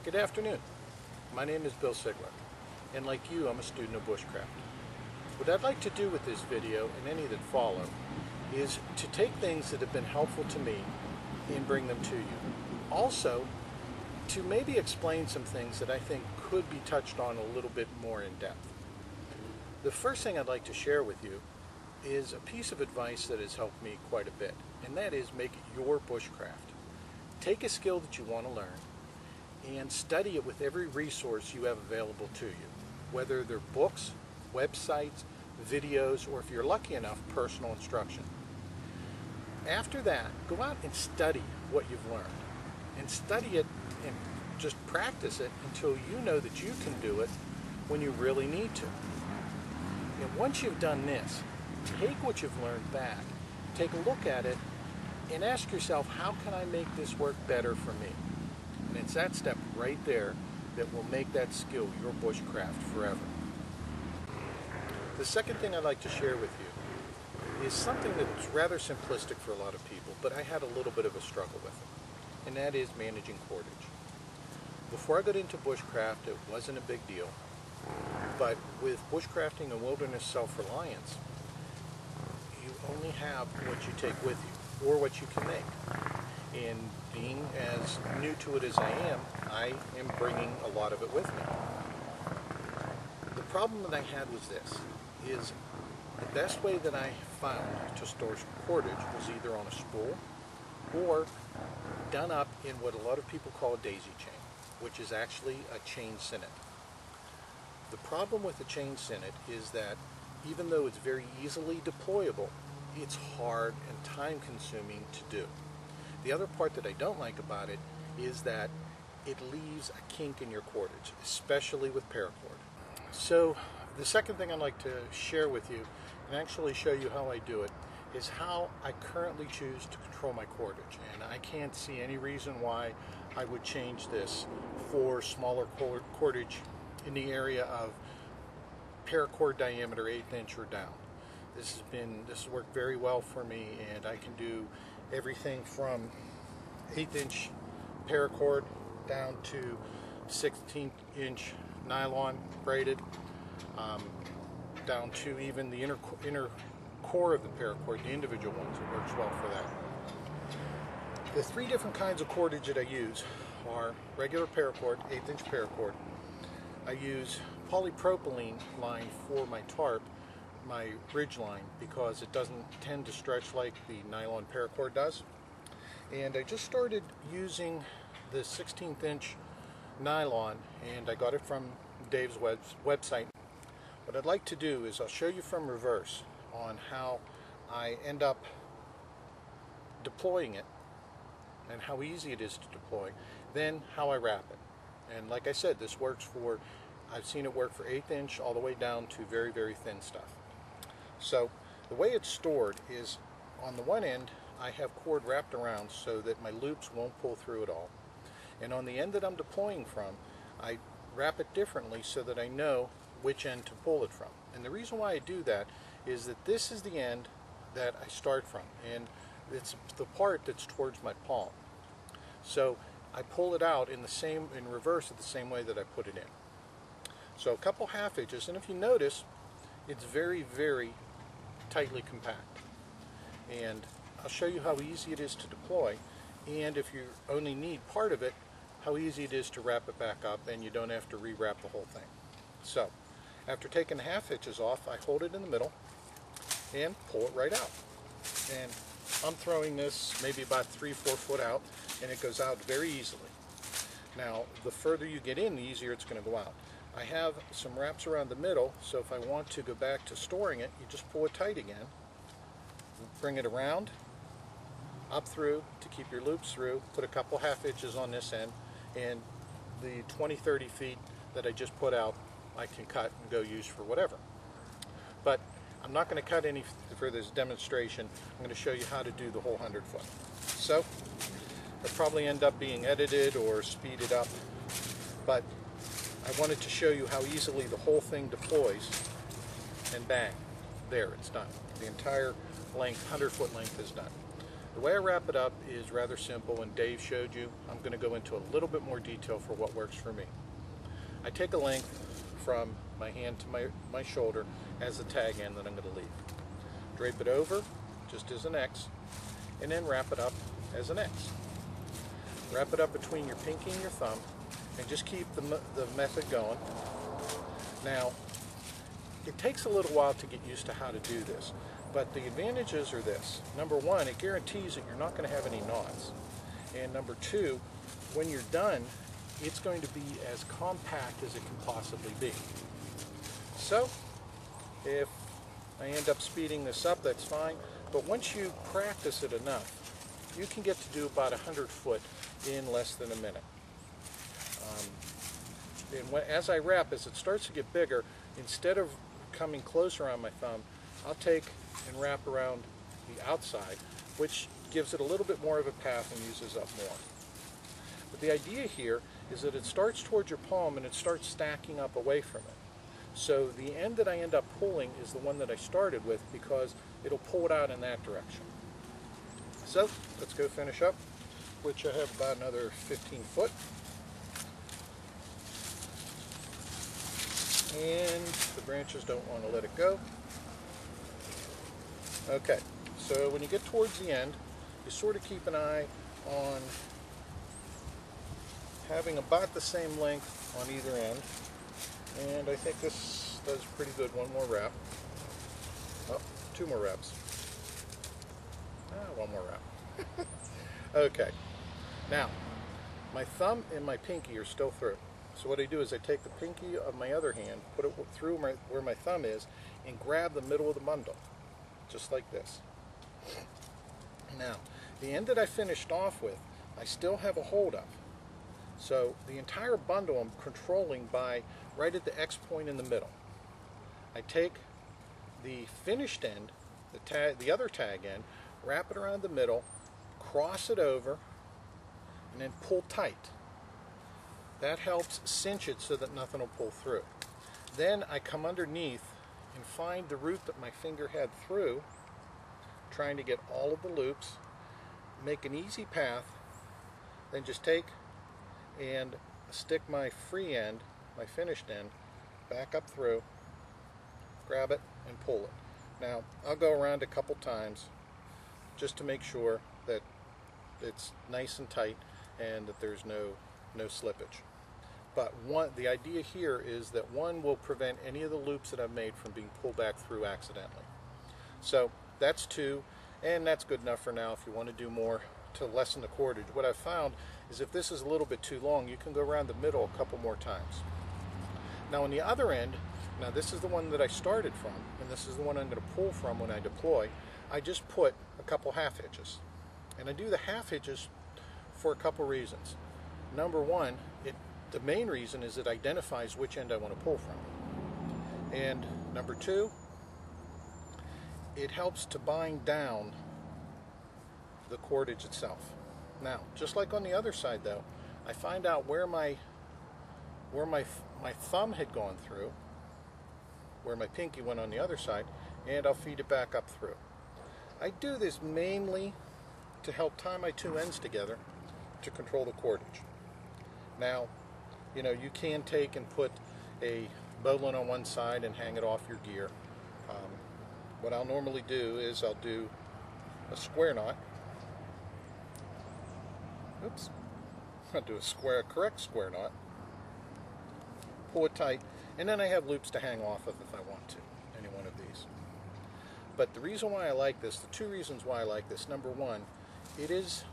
Good afternoon. My name is Bill Sigler, and like you, I'm a student of bushcraft. What I'd like to do with this video, and any that follow, is to take things that have been helpful to me and bring them to you. Also, to maybe explain some things that I think could be touched on a little bit more in depth. The first thing I'd like to share with you is a piece of advice that has helped me quite a bit, and that is make it your bushcraft. Take a skill that you want to learn and study it with every resource you have available to you, whether they're books, websites, videos, or if you're lucky enough, personal instruction. After that, go out and study what you've learned, and study it and just practice it until you know that you can do it when you really need to. And once you've done this, take what you've learned back, take a look at it, and ask yourself, how can I make this work better for me? And it's that step right there that will make that skill your bushcraft forever. The second thing I'd like to share with you is something that's rather simplistic for a lot of people, but I had a little bit of a struggle with it, and that is managing cordage. Before I got into bushcraft, it wasn't a big deal, but with bushcrafting and wilderness self-reliance, you only have what you take with you, or what you can make. And being as new to it as I am bringing a lot of it with me. The problem that I had was this, is the best way that I found to store cordage was either on a spool or done up in what a lot of people call a daisy chain, which is actually a chain sinnet. The problem with the chain sinnet is that even though it's very easily deployable, it's hard and time consuming to do. The other part that I don't like about it is that it leaves a kink in your cordage, especially with paracord. So the second thing I'd like to share with you and actually show you how I do it is how I currently choose to control my cordage. And I can't see any reason why I would change this for smaller cordage in the area of paracord diameter 1/8 inch or down. This has worked very well for me, and I can do everything from 1/8 inch paracord down to 16 inch nylon braided, down to even the inner core of the paracord, the individual ones. It works well for that. The three different kinds of cordage that I use are regular paracord, 1/8 inch paracord. I use polypropylene line for my tarp, my ridge line, because it doesn't tend to stretch like the nylon paracord does. And I just started using the 16th inch nylon, and I got it from Dave's website. What I'd like to do is I'll show you from reverse on how I end up deploying it and how easy it is to deploy, then how I wrap it. And like I said, this works for, I've seen it work for 1/8 inch all the way down to very, very thin stuff. So the way it's stored is on the one end I have cord wrapped around so that my loops won't pull through at all, and on the end that I'm deploying from I wrap it differently so that I know which end to pull it from. And the reason why I do that is that this is the end that I start from, and it's the part that's towards my palm. So I pull it out in reverse of the same way that I put it in. So a couple half inches, and if you notice, it's very, very tightly compact. And I'll show you how easy it is to deploy, and if you only need part of it, how easy it is to wrap it back up, and you don't have to rewrap the whole thing. So after taking the half inches off, I hold it in the middle and pull it right out. And I'm throwing this maybe about 3-4 foot out, and it goes out very easily. Now the further you get in, the easier it's going to go out. I have some wraps around the middle, so if I want to go back to storing it, you just pull it tight again, bring it around, up through to keep your loops through, put a couple half inches on this end, and the 20-30 feet that I just put out I can cut and go use for whatever. But I'm not going to cut any for this demonstration. I'm going to show you how to do the whole 100 foot. So it'll probably end up being edited or speeded up, but I wanted to show you how easily the whole thing deploys, and bang, there, it's done. The entire length, 100 foot length is done. The way I wrap it up is rather simple, and Dave showed you. I'm going to go into a little bit more detail for what works for me. I take a length from my hand to my shoulder as the tag end that I'm going to leave. Drape it over just as an X, and then wrap it up as an X. Wrap it up between your pinky and your thumb, and just keep the method going. Now, it takes a little while to get used to how to do this, but the advantages are this. Number one, it guarantees that you're not going to have any knots. And number two, when you're done, it's going to be as compact as it can possibly be. So, if I end up speeding this up, that's fine, but once you practice it enough, you can get to do about 100 foot in less than a minute. As I wrap, as it starts to get bigger, instead of coming closer on my thumb, I'll take and wrap around the outside, which gives it a little bit more of a path and uses up more. But the idea here is that it starts towards your palm and it starts stacking up away from it. So the end that I end up pulling is the one that I started with, because it'll pull it out in that direction. So let's go finish up, which I have about another 15 foot. And the branches don't want to let it go. Okay, so when you get towards the end, you sort of keep an eye on having about the same length on either end. And I think this does pretty good. One more wrap. Oh, two more wraps. One more wrap. Okay, now my thumb and my pinky are still through. So what I do is I take the pinky of my other hand, put it through where my thumb is, and grab the middle of the bundle, just like this. Now, the end that I finished off with, I still have a hold of. So the entire bundle I'm controlling by right at the X point in the middle. I take the finished end, the other tag end, wrap it around the middle, cross it over, and then pull tight. That helps cinch it so that nothing will pull through. Then I come underneath and find the route that my finger had through, trying to get all of the loops, make an easy path, then just take and stick my free end, my finished end, back up through, grab it, and pull it. Now, I'll go around a couple times just to make sure that it's nice and tight and that there's no slippage. But the idea here is that one will prevent any of the loops that I've made from being pulled back through accidentally. So that's two, and that's good enough for now. If you want to do more to lessen the cordage, what I've found is if this is a little bit too long, you can go around the middle a couple more times. Now on the other end, now this is the one that I started from, and this is the one I'm going to pull from when I deploy. I just put a couple half hitches, and I do the half hitches for a couple reasons. Number one, the main reason is it identifies which end I want to pull from. And number two, it helps to bind down the cordage itself. Now, just like on the other side though, I find out where my thumb had gone through, where my pinky went on the other side, and I'll feed it back up through. I do this mainly to help tie my two ends together to control the cordage. Now, you know, you can take and put a bowline on one side and hang it off your gear. What I'll normally do is I'll do a square knot. Oops. I'll do a correct square knot. Pull it tight, and then I have loops to hang off of if I want to, any one of these. But the reason why I like this, the two reasons why I like this, number one, it is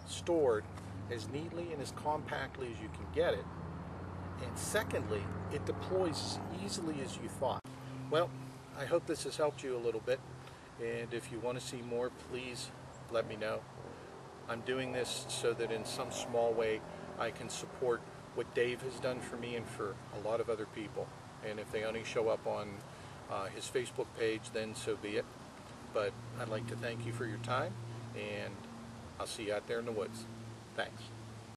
stored as neatly and as compactly as you can get it. And secondly, it deploys as easily as you thought. Well, I hope this has helped you a little bit. And if you want to see more, please let me know. I'm doing this so that in some small way I can support what Dave has done for me and for a lot of other people. And if they only show up on his Facebook page, then so be it. But I'd like to thank you for your time, and I'll see you out there in the woods. Thanks.